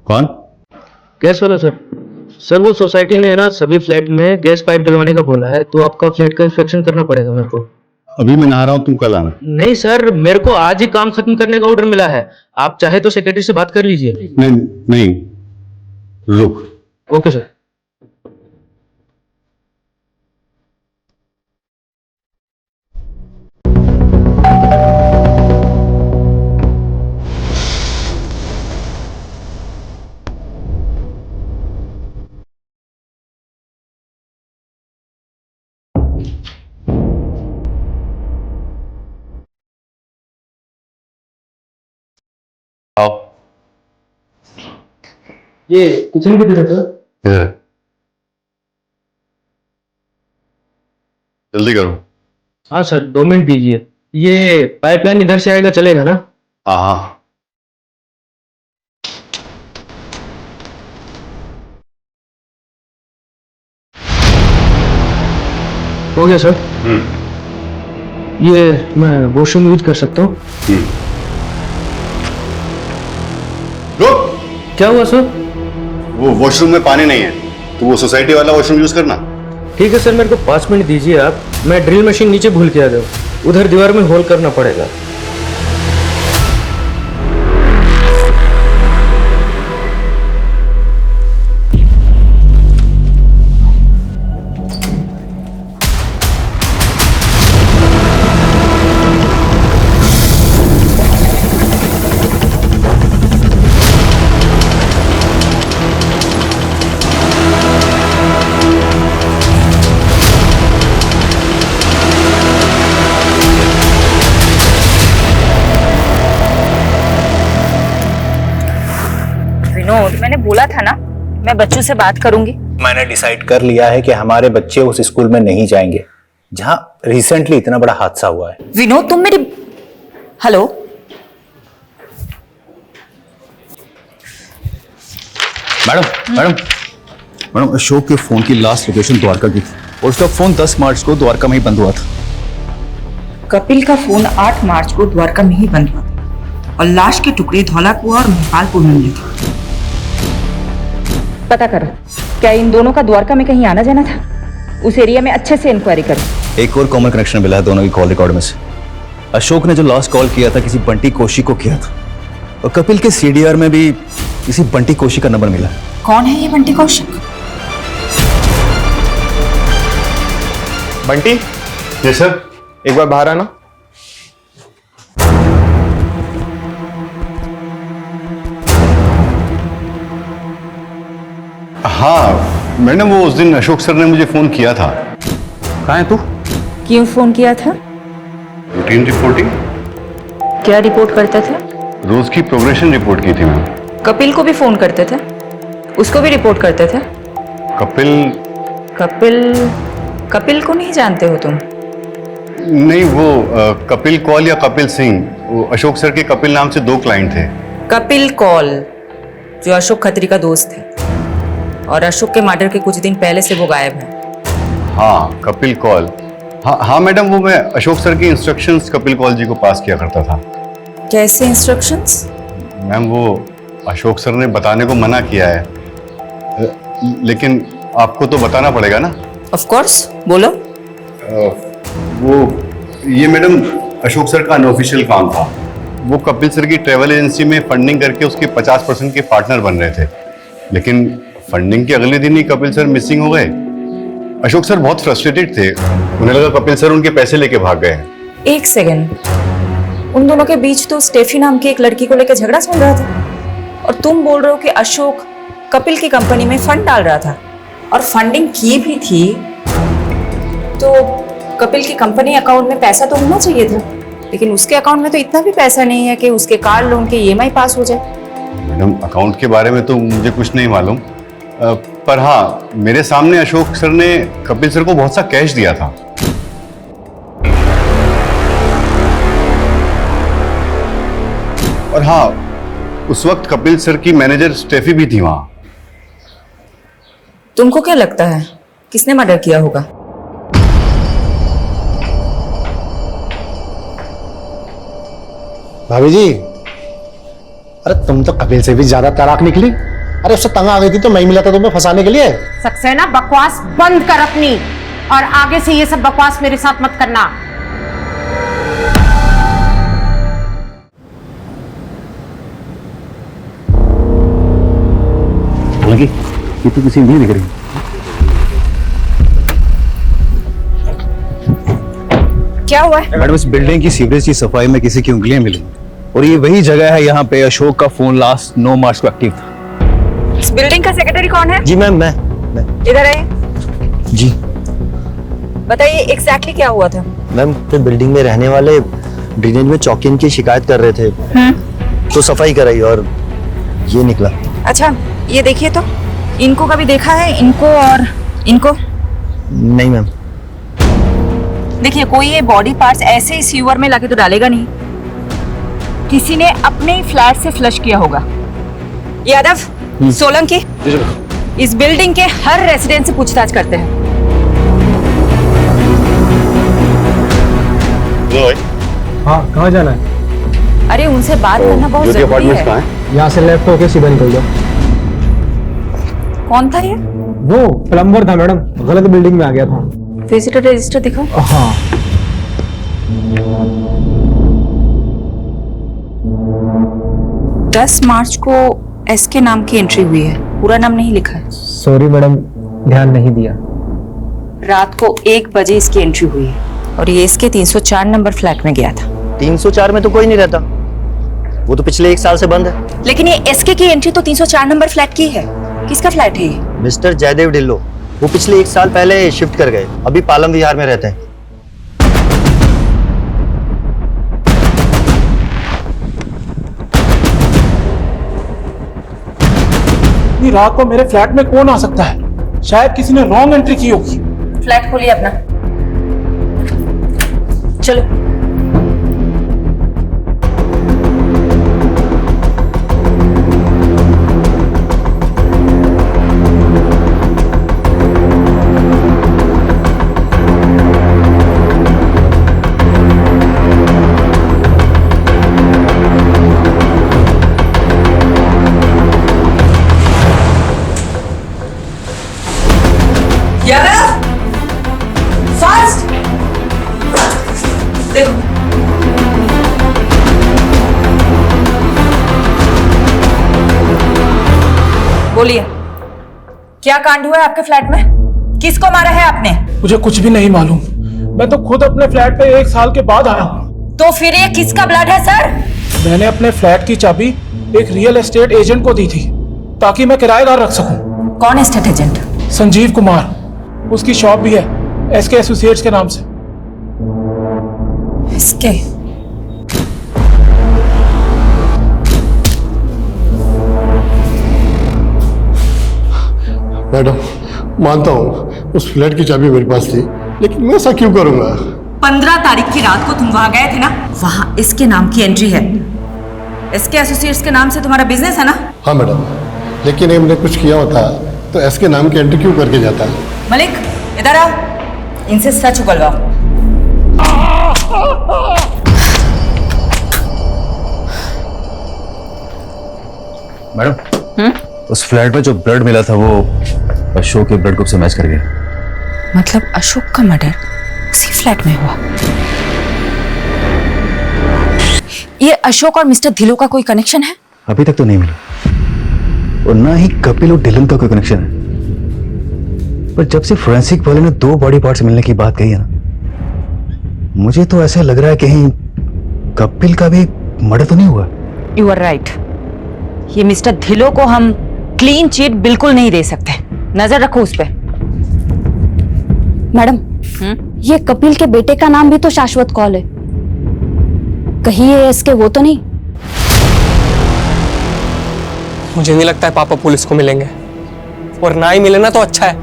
कौन? गैस वाला सर। सर वो सोसाइटी ने ना सभी फ्लैट में गैस पाइप डलवाने का बोला है, तो आपका फ्लैट का इंस्पेक्शन करना पड़ेगा मेरे को। अभी मैं नहा रहा हूँ, तुम कल आना। नहीं सर, मेरे को आज ही काम खत्म करने का ऑर्डर मिला है। आप चाहे तो सेक्रेटरी से बात कर लीजिए। नहीं नहीं, रुक। Okay sir. आओ। ये किचन किधर है सर? इधर। जल्दी करो। हाँ सर, 2 मिनट दीजिए। ये पाइपलाइन इधर से आएगा, चलेगा ना? हाँ। हो गया सर। ये मैं वॉशरूम यूज कर सकता हूँ? रुक। क्या हुआ सर? वो वॉशरूम में पानी नहीं है, तो वो सोसाइटी वाला वॉशरूम यूज करना। ठीक है सर, मेरे को 5 मिनट दीजिए आप। मैं ड्रिल मशीन नीचे भूल के आ गया, उधर दीवार में होल करना पड़ेगा। विनोद, मैंने बोला था ना मैं बच्चों से बात करूंगी। मैंने डिसाइड कर लिया है कि हमारे बच्चे उस स्कूल में नहीं जाएंगे जहां रिसेंटली इतना बड़ा हादसा हुआ है। विनोद तुम मेरी हेलो मैडम, अशोक के फोन की लास्ट लोकेशन द्वारका की थी और उसका फोन 10 मार्च को द्वारका में ही बंद हुआ था। कपिल का फोन 8 मार्च को द्वारका में ही बंद हुआ था और लाश के टुकड़े धौला कुआं और महिपालपुर में मिले थे। पता करो क्या इन दोनों का द्वारका में कहीं आना जाना था? उस एरिया में अच्छे से इंक्वायरी करो। एक और कॉमन कनेक्शन मिला है दोनों की कॉल रिकॉर्ड में से। अशोक ने जो लास्ट कॉल किया था किसी बंटी कोशी को किया था, और कपिल के सीडीआर में भी किसी बंटी कोशी का नंबर मिला। कौन है ये बंटी कौशिक? बंटी। जी सर। एक बार बाहर आना। हाँ मैडम, वो उस दिन अशोक सर ने मुझे फोन किया था। कहाँ है तू? क्यों फोन किया था? Routine reporting. क्या रिपोर्ट करते थे? रोज की प्रोग्रेशन रिपोर्ट की थी मैम। कपिल को भी फोन करते थे? उसको भी रिपोर्ट करते थे? कपिल कपिल को नहीं जानते हो तुम? नहीं, वो कपिल कौल या कपिल सिंह, वो अशोक सर के कपिल नाम से 2 क्लाइंट थे। कपिल कौल जो अशोक खत्री का दोस्त है, और अशोक के मर्डर के कुछ दिन पहले से वो गायब है। हाँ, कपिल कौल। हाँ मैडम, वो मैं अशोक सर की इंस्ट्रक्शंस कपिल कौल जी को पास किया करता था। कैसे इंस्ट्रक्शंस? मैम, वो अशोक सर ने बताने को मना किया है, लेकिन आपको तो बताना पड़ेगा ना। ऑफ कोर्स, बोलो। वो ये मैडम अशोक सर का अनऑफिशियल काम था। वो कपिल सर की ट्रैवल एजेंसी में फंडिंग करके उसके 50% के पार्टनर बन रहे थे, लेकिन फंडिंग के अगले दिन ही कपिल सर मिसिंग हो गए। अशोक सर बहुत फ्रस्ट्रेटेड थे, उन्हें लगा कपिल सर उनके पैसे लेके भाग गए। एक सेकंड, उन दोनों के बीच तो स्टेफी नाम की एक लड़की को लेकर झगड़ा चल रहा था, और तुम बोल रहे हो कि अशोक कपिल की कंपनी में फंड डाल रहा था और फंडिंग की भी थी, तो कपिल की कंपनी अकाउंट में पैसा तो होना चाहिए था, लेकिन उसके अकाउंट में तो इतना भी पैसा नहीं है कि उसके कार लोन के EMI पास हो जाए। मैडम, अकाउंट के बारे में तो मुझे कुछ नहीं मालूम, पर हाँ, मेरे सामने अशोक सर ने कपिल सर को बहुत सा कैश दिया था। और हाँ, उस वक्त कपिल सर की मैनेजर स्टेफी भी थी वहां। तुमको क्या लगता है किसने मर्डर किया होगा? भाभी जी, अरे तुम तो कपिल से भी ज्यादा तलाक निकली। अरे उससे तंग आ गई थी तो मैं ही मिला था तुम्हें फंसाने के लिए। सक्सेना, बकवास बंद कर अपनी, और आगे से ये सब बकवास मेरे साथ मत करना। लगी ये तो किसी नहीं दिख रही। क्या हुआ है? मैडम, इस बिल्डिंग की सीवरेज की सफाई में किसी की उंगलियां मिली, और ये वही जगह है यहाँ पे अशोक का फोन लास्ट 9 मार्च को एक्टिव था। इस बिल्डिंग का सेक्रेटरी कौन है? जी मैम, मैं इधर आइए। जी बताइए एग्जैक्टली क्या हुआ था? मैम, तो बिल्डिंग में रहने वाले ड्रेनेज में चौकिन की शिकायत कर रहे थे, तो सफाई कराई और ये निकला। अच्छा, ये देखिए तो, इनको कभी देखा है? इनको और इनको? नहीं मैम। देखिए, कोई ये बॉडी पार्ट्स ऐसे ही सीवर में लाके तो डालेगा नहीं, किसी ने अपने ही फ्लैट से फ्लश किया होगा। यादव, सोलंकी, इस बिल्डिंग के हर रेसिडेंट से पूछताछ करते हैं। हाँ, कहाँ जाना है? अरे उनसे बात करना बहुत जरूरी है। यहाँ से लेफ्ट होके सीधा निकल जाओ। कौन था ये? वो प्लम्बर था मैडम, गलत बिल्डिंग में आ गया था। विजिटर रजिस्टर दिखाओ। हाँ। दस मार्च को SK नाम की एंट्री हुई है, पूरा नाम नहीं लिखा है। सॉरी मैडम, ध्यान नहीं दिया। रात को 1 बजे इसकी एंट्री हुई है, और ये SK 304 नंबर फ्लैट में गया था। 304 में तो कोई नहीं रहता, वो तो पिछले 1 साल से बंद है। लेकिन ये SK की एंट्री तो 304 नंबर फ्लैट की है। किसका फ्लैट है ये? मिस्टर जयदेव ढिल्लो, वो पिछले 1 साल पहले शिफ्ट कर गए, अभी पालम विहार में रहते हैं। इतनी रात को मेरे फ्लैट में कौन आ सकता है? शायद किसी ने रॉन्ग एंट्री की होगी। फ्लैट खोलिए अपना, चलो। फास्ट देखो, बोलिए क्या कांड हुआ है आपके फ्लैट में? किसको मारा है आपने? मुझे कुछ भी नहीं मालूम, मैं तो खुद अपने फ्लैट पे 1 साल के बाद आया हूँ। तो फिर ये किसका ब्लड है सर? मैंने अपने फ्लैट की चाबी एक रियल एस्टेट एजेंट को दी थी ताकि मैं किराएदार रख सकूं। कौन एस्टेट एजेंट? संजीव कुमार, उसकी शॉप भी है SK एसोसिएट्स के नाम से। SK? मैडम, मानता हूँ उस फ्लैट की चाबी मेरे पास थी, लेकिन मैं ऐसा क्यों करूंगा? 15 तारीख की रात को तुम वहां गए थे ना, वहां इसके नाम की एंट्री है। इसके एसोसिएट्स के नाम से तुम्हारा बिजनेस है ना? हाँ मैडम, लेकिन हमने कुछ किया होता तो एसके नाम की एंट्री क्यों करके जाता? मलिक इधर आओ, इनसे सच उगलवाओ। मैडम, उस फ्लैट में जो ब्लड मिला था वो अशोक के ब्लड ग्रुप से मैच कर गया। मतलब अशोक का मर्डर उसी फ्लैट में हुआ? ये अशोक और मिस्टर धिलो का कोई कनेक्शन है? अभी तक तो नहीं मिला, और ना ही कपिल और डिलन का कोई कनेक्शन है। पर जब से फोरेंसिक वाले ने 2 बॉडी पार्ट्स मिलने की बात कही है ना, मुझे तो ऐसा लग रहा है कहीं कपिल का भी मर्डर तो नहीं हुआ। You are right. ये मिस्टर धिलो को हम क्लीन चिट बिल्कुल नहीं दे सकते, नजर रखो उस पे। मैडम, ये कपिल के बेटे का नाम भी तो शाश्वत कौल है, कहीं ये इसके वो तो नहीं? मुझे नहीं लगता है पापा पुलिस को मिलेंगे, और ना ही मिले ना तो अच्छा है।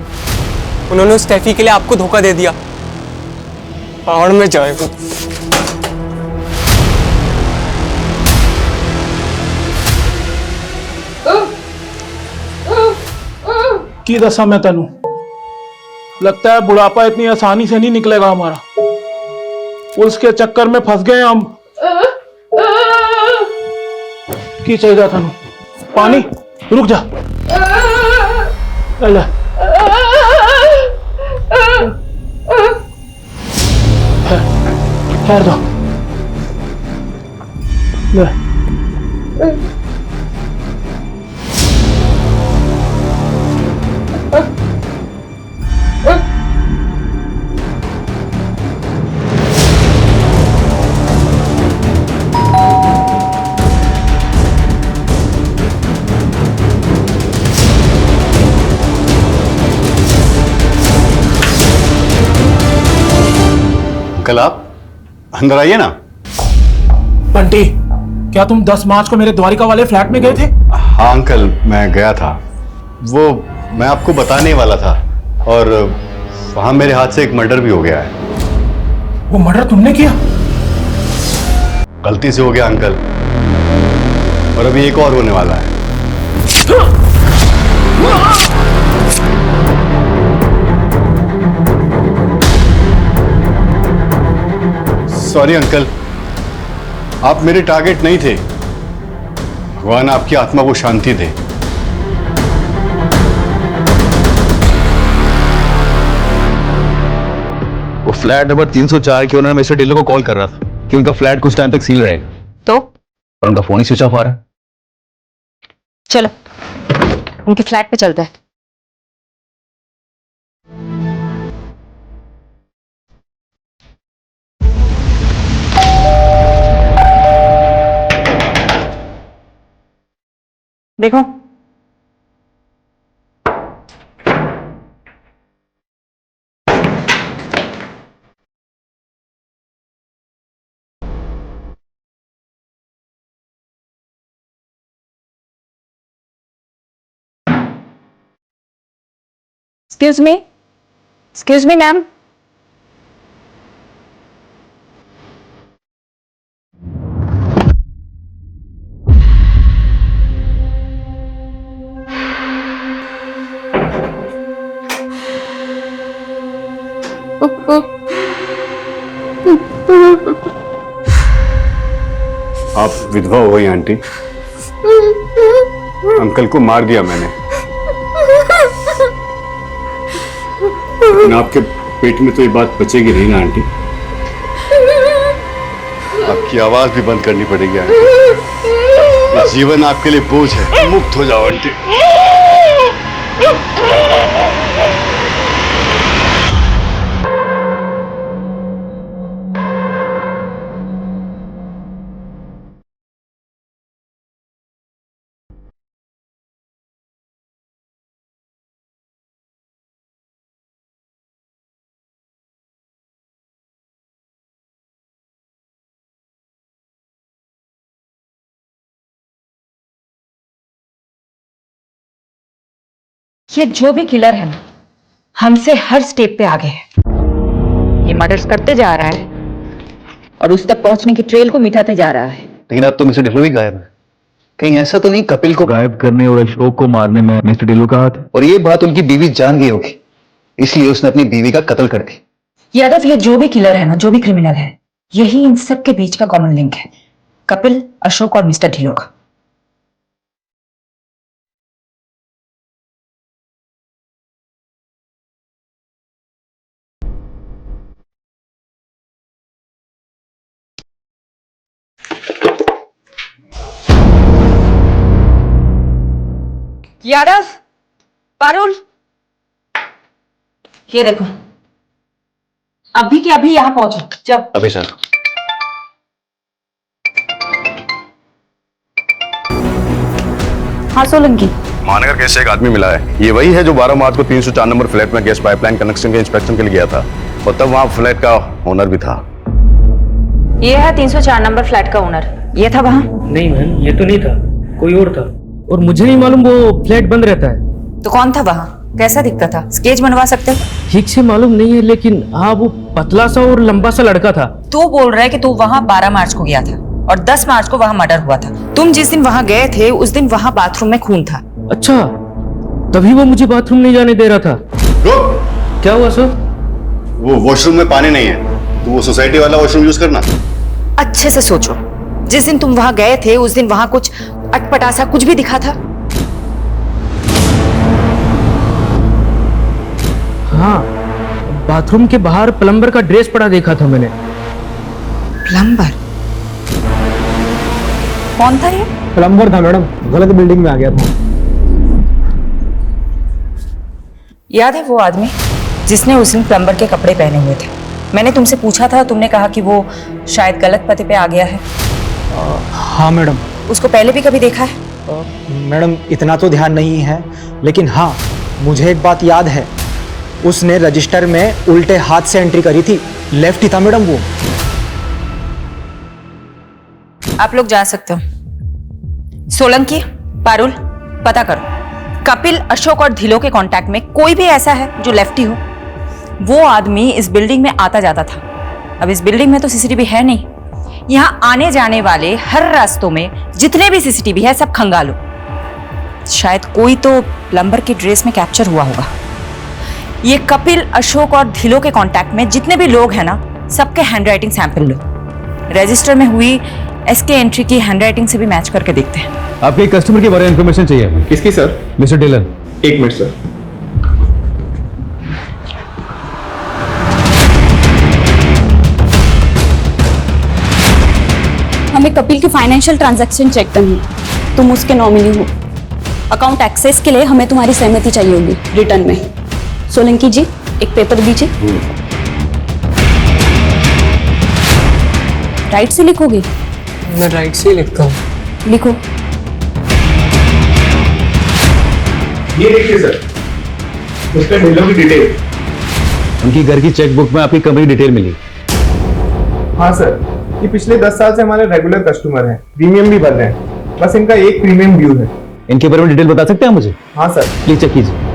उन्होंने उस टैफी के लिए आपको धोखा दे दिया। पहाड़ में जाए वो। की दसा मैं तेनू लगता है बुढ़ापा इतनी आसानी से नहीं निकलेगा हमारा। पुलिस के चक्कर में फंस गए हम। की चाहिए तेनू? पानी? रुक जा, ले ठहर दो, ले। अंकल आप अंदर आइए ना। बंटी, क्या तुम 10 मार्च को मेरे द्वारिका वाले फ्लैट में गए थे? हाँ अंकल, मैं गया था। वो मैं आपको बताने वाला था, और वहां मेरे हाथ से एक मर्डर भी हो गया है। वो मर्डर तुमने किया? गलती से हो गया अंकल, और अभी एक और होने वाला है। सॉरी अंकल, आप मेरे टारगेट नहीं थे। भगवान आपकी आत्मा को शांति दे। वो फ्लैट नंबर 304 के ओनर मिस्टर डिलो को कॉल कर रहा था कि उनका फ्लैट कुछ टाइम तक सील रहेगा, तो और उनका फोन ही स्विच ऑफ आ रहा है। चलो उनके फ्लैट पे चलते हैं। देखो, एक्सक्यूज मी मैम। आप विधवा हो गई आंटी। अंकल को मार दिया मैंने, लेकिन आपके पेट में तो ये बात बचेगी नहीं ना आंटी। आपकी आवाज भी बंद करनी पड़ेगी आंटी। ये जीवन आपके लिए बोझ है, मुक्त हो जाओ आंटी। ये जो भी किलर है ना, हमसे हर स्टेप पे आगे है। ये मर्डर्स करते जा रहा है और उस तक पहुंचने की ट्रेल को मिटाते जा रहा है। लेकिन अब तो मिस्टर ढिल्लो ही गायब है। कहीं ऐसा तो नहीं कपिल को गायब करने और अशोक को मारने में मिस्टर ढिल्लो का हाथ है? और ये बात उनकी बीवी जान गई होगी, इसलिए उसने अपनी बीवी का कत्ल कर दिया। यादव, ये जो भी किलर है ना, जो भी क्रिमिनल है, यही इन सब के बीच का कॉमन लिंक है, कपिल, अशोक और मिस्टर ढिल्लो का। यादव, पारुल, ये देखो, अभी के अभी यहाँ पहुंचो। जब अभी सर। हाँ सोलंकी, मानगर कैसे एक आदमी मिला है। ये वही है जो 12 मार्च को 304 नंबर फ्लैट में गैस पाइपलाइन कनेक्शन के इंस्पेक्शन के लिए गया था, और तब वहाँ फ्लैट का ओनर भी था। ये है 304 नंबर फ्लैट का ओनर। ये था वहाँ? नहीं मैम, ये तो नहीं था, कोई और था। और मुझे नहीं मालूम वो फ्लैट बंद रहता है। तो कौन था वहाँ? कैसा दिखता था? स्केच बनवा सकते? ठीक से मालूम नहीं है, लेकिन हाँ वो पतला सा और लंबा सा लड़का था। तू बोल रहा है कि तू वहाँ 12 मार्च को गया था और 10 मार्च को वहाँ मर्डर हुआ था। तुम जिस दिन वहाँ गए थे उस दिन वहाँ बाथरूम में खून था। अच्छा, तभी वो मुझे बाथरूम नहीं जाने दे रहा था। क्या हुआ सर? वो वॉशरूम में पानी नहीं है, तो वो सोसाइटी वाला वॉशरूम यूज करना। अच्छे से सोचो, जिस दिन तुम वहाँ गए थे उस दिन वहाँ कुछ अटपटा सा कुछ भी दिखा था? हाँ, बाथरूम के बाहर प्लम्बर का ड्रेस पड़ा देखा था मैंने। प्लम्बर? कौन था ये? प्लम्बर था मैडम, गलत बिल्डिंग में आ गया था। याद है वो आदमी जिसने उस दिन प्लम्बर के कपड़े पहने हुए थे? मैंने तुमसे पूछा था, तुमने कहा कि वो शायद गलत पते पे आ गया है। हाँ मैडम। उसको पहले भी कभी देखा है? मैडम इतना तो ध्यान नहीं है, लेकिन हाँ मुझे एक बात याद है, उसने रजिस्टर में उल्टे हाथ से एंट्री करी थी। लेफ्ट ही था मैडम वो। आप लोग जा सकते हो। सोलंकी, पारुल, पता करो कपिल, अशोक और ढिल्लो के कांटेक्ट में कोई भी ऐसा है जो लेफ्टी हो। वो आदमी इस बिल्डिंग में आता जाता था। अब इस बिल्डिंग में तो सीसीटीवी है नहीं। यहाँ आने जाने वाले हर रास्तों में जितने भी सीसीटीवी है सब खंगालो। शायद कोई तो प्लम्बर के ड्रेस में कैप्चर हुआ होगा। ये कपिल, अशोक और ढिल्लो के कांटेक्ट में जितने भी लोग हैं ना, सबके हैंडराइटिंग सैंपल लो। रजिस्टर में हुई एसके एंट्री की हैंडराइटिंग से भी मैच करके देखते हैं। आपके कस्टमर के बारे में इंफॉर्मेशन चाहिए। किसकी सर? Mister Dillon. एक मिनट सर। हमें कपिल की फाइनेंशियल ट्रांजैक्शन चेक करनी है। तुम उसके नॉमिनी हो। अकाउंट एक्सेस के लिए हमें तुम्हारी सहमति चाहिए होगी रिटर्न में। सोलंकी जी, एक पेपर दीजिए। राइट से लिखोगे? मैं राइट से ही लिखता हूँ। लिखो। ये देखिए सर, मिस्टर ढिल्लो की डिटेल। उनकी घर की चेकबुक में आपकी कंपनी डिटेल मिली। हाँ सर, ये पिछले 10 साल से हमारे रेगुलर कस्टमर हैं, प्रीमियम भी भर रहे हैं। बस इनका एक प्रीमियम ड्यू है। इनके बारे में डिटेल बता सकते हैं मुझे? हाँ सर। प्लीज चेक कीजिए।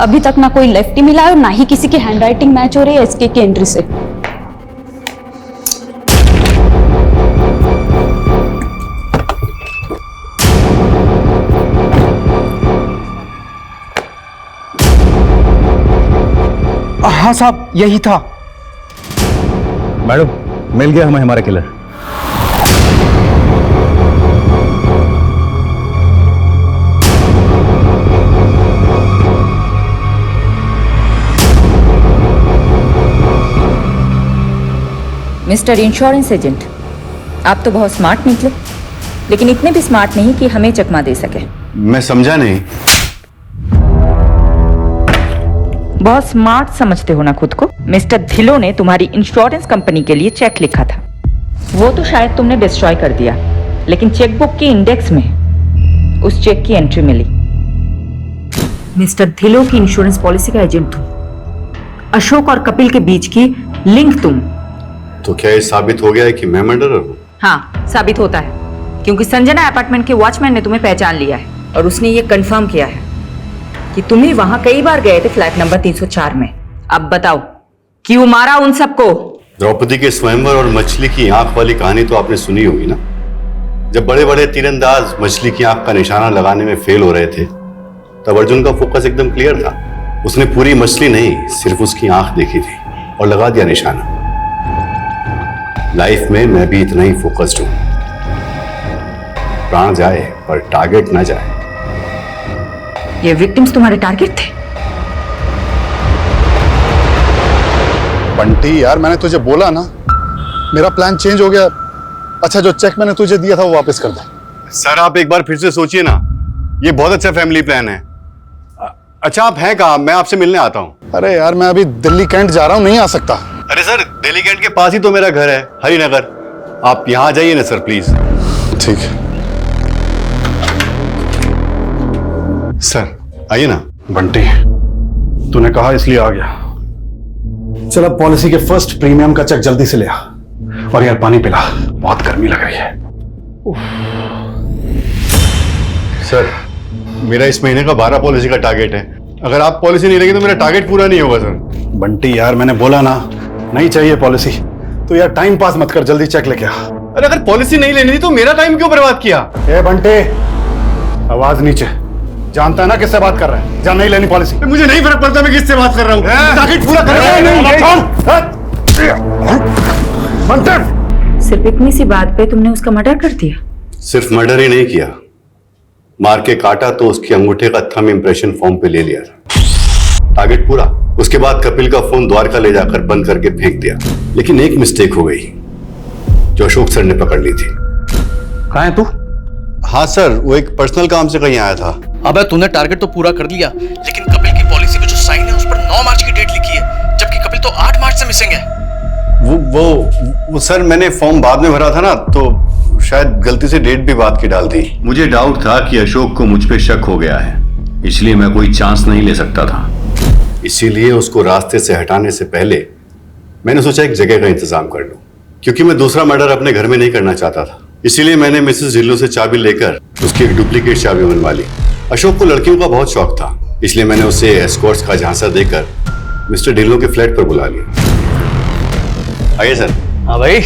अभी तक ना कोई लेफ्टी मिला है और ना ही किसी की हैंडराइटिंग मैच हो रही है एसके की एंट्री से। हाँ साहब, यही था। मैडम, मिल गया हमें हमारा किलर। मिस्टर इंश्योरेंस एजेंट, आप तो बहुत स्मार्ट निकले, लेकिन इतने भी स्मार्ट नहीं कि हमें चकमा दे सके। मैं समझा नहीं। बहुत स्मार्ट समझते हो ना खुद को। मिस्टर ढिल्लो ने तुम्हारी इंश्योरेंस कंपनी के लिए चेक लिखा था, वो तो शायद तुमने डिस्ट्रॉय कर दिया, लेकिन चेकबुक के इंडेक्स में उस चेक की एंट्री मिली। मिस्टर ढिल्लो की इंश्योरेंस पॉलिसी का एजेंट तुम, अशोक और कपिल के बीच की लिंक तुम। तो क्या ये साबित हो गया है कि मैं मर्डरर हूँ? हाँ, साबित होता है, क्योंकि संजना अपार्टमेंट के वॉचमैन ने तुम्हें पहचान लिया है और उसने ये कंफर्म किया है कि तुम ही वहां कई बार गए थे फ्लैट नंबर 304 में। अब बताओ, क्यों मारा उन सबको? द्रौपदी के स्वयंवर और मछली की आंख वाली कहानी तो आपने सुनी होगी ना। जब बड़े बड़े तीरंदाज मछली की आंख का निशाना लगाने में फेल हो रहे थे तब अर्जुन का फोकस एकदम क्लियर था। उसने पूरी मछली नहीं, सिर्फ उसकी आंख देखी थी और लगा दिया निशाना। लाइफ में मैं भी इतना ही फोकस्ड हूं। प्राण जाए पर टारगेट ना जाए। ये विक्टिम्स तुम्हारे टारगेट थे? बंटी यार, मैंने तुझे बोला ना, मेरा प्लान चेंज हो गया। अच्छा, जो चेक मैंने तुझे दिया था वो वापस कर दे। सर आप एक बार फिर से सोचिए ना, ये बहुत अच्छा फैमिली प्लान है। अच्छा आप हैं कहाँ? मैं आपसे मिलने आता हूँ। अरे यार, मैं अभी दिल्ली कैंट जा रहा हूँ, नहीं आ सकता। अरे सर, दिल्ली कैंट के पास ही तो मेरा घर है, हरिनगर। आप यहाँ आ जाइए ना सर प्लीज। ठीक है सर, आइए ना। बंटी, तूने कहा इसलिए आ गया। चल अब पॉलिसी के फर्स्ट प्रीमियम का चेक जल्दी से ले आ। और यार पानी पिला, बहुत गर्मी लग रही है। सर, मेरा इस महीने का 12 पॉलिसी का टारगेट है। अगर आप पॉलिसी नहीं लेंगे तो मेरा टारगेट पूरा नहीं होगा सर। बंटी यार, मैंने बोला ना, नहीं चाहिए पॉलिसी। तो यार टाइम पास मत कर, जल्दी चेक लेके आ। अरे अगर पॉलिसी नहीं लेनी थी तो मेरा टाइम क्यों बर्बाद किया? ए बंटे, आवाज नीचे। जानता है ना किससे बात कर रहा है? जहाँ नहीं लेनी पॉलिसी। मुझे नहीं फर्क पड़ता मैं किससे बात कर रहा हूँ। टारगेट पूरा कर सिर्फ इतनी सी बात पे तुमने उसका मर्डर कर दिया? सिर्फ मर्डर ही नहीं किया, मार के काटा तो उसके अंगूठे का थंब इंप्रेशन फॉर्म पे ले लिया। टारगेट पूरा। उसके बाद कपिल का फोन द्वारका ले जाकर बंद करके फेंक दिया। लेकिन एक मिस्टेक हो गई जो अशोक सर ने पकड़ ली थी। कहाँ है तू? हाँ सर, वो एक पर्सनल काम से कहीं आया था। अबे तूने टारगेट तो पूरा कर लिया, लेकिन कपिल की पॉलिसी पे जो साइन है उस पर 9 मार्च की डेट लिखी है, जबकि कपिल तो 8 मार्च से मिसिंग है। वो सर, मैंने फॉर्म बाद में भरा था ना, तो शायद गलती से डेट भी बात की डाल दी। मुझे डाउट था कि अशोक को मुझ पे शक हो गया है, इसलिए मैं कोई चांस नहीं ले सकता था। इसीलिए उसको रास्ते से हटाने से पहले मैंने सोचा एक जगह का इंतजाम कर लूं, क्योंकि मैं दूसरा मर्डर अपने घर में नहीं करना चाहता था। इसीलिए मैंने मिसेस ढिल्लो से चाबी लेकर उसकी एक डुप्लीकेट चाबी बनवा ली। अशोक को लड़कियों का बहुत शौक था, इसलिए मैंने उसे एस्कॉर्ट्स का झांसा देकर मिस्टर ढिल्लो के फ्लैट पर बुला लिया। आइए सर। हाँ भाई,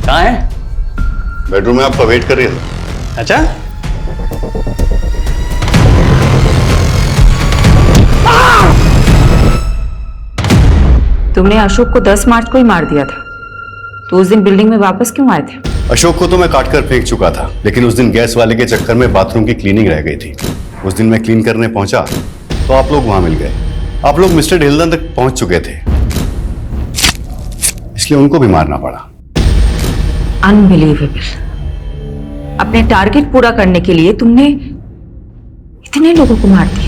कहाँ है? बेडरूम में आपका वेट कर रही है। अच्छा, तुमने अशोक को 10 मार्च को ही मार दिया था, तो उस दिन बिल्डिंग में वापस क्यों आए थे? अशोक को तो मैं काटकर फेंक चुका था, लेकिन उस दिन गैस वाले के चक्कर में बाथरूम की क्लीनिंग रह गई थी। उस दिन मैं क्लीन करने पहुंचा तो आप लोग वहां मिल गए। आप लोग मिस्टर ढिल्लन तक पहुंच चुके थे, इसलिए उनको भी मारना पड़ा। अनबिलीवेबल। अपने टारगेट पूरा करने के लिए तुमने इतने लोगों को मार दिया।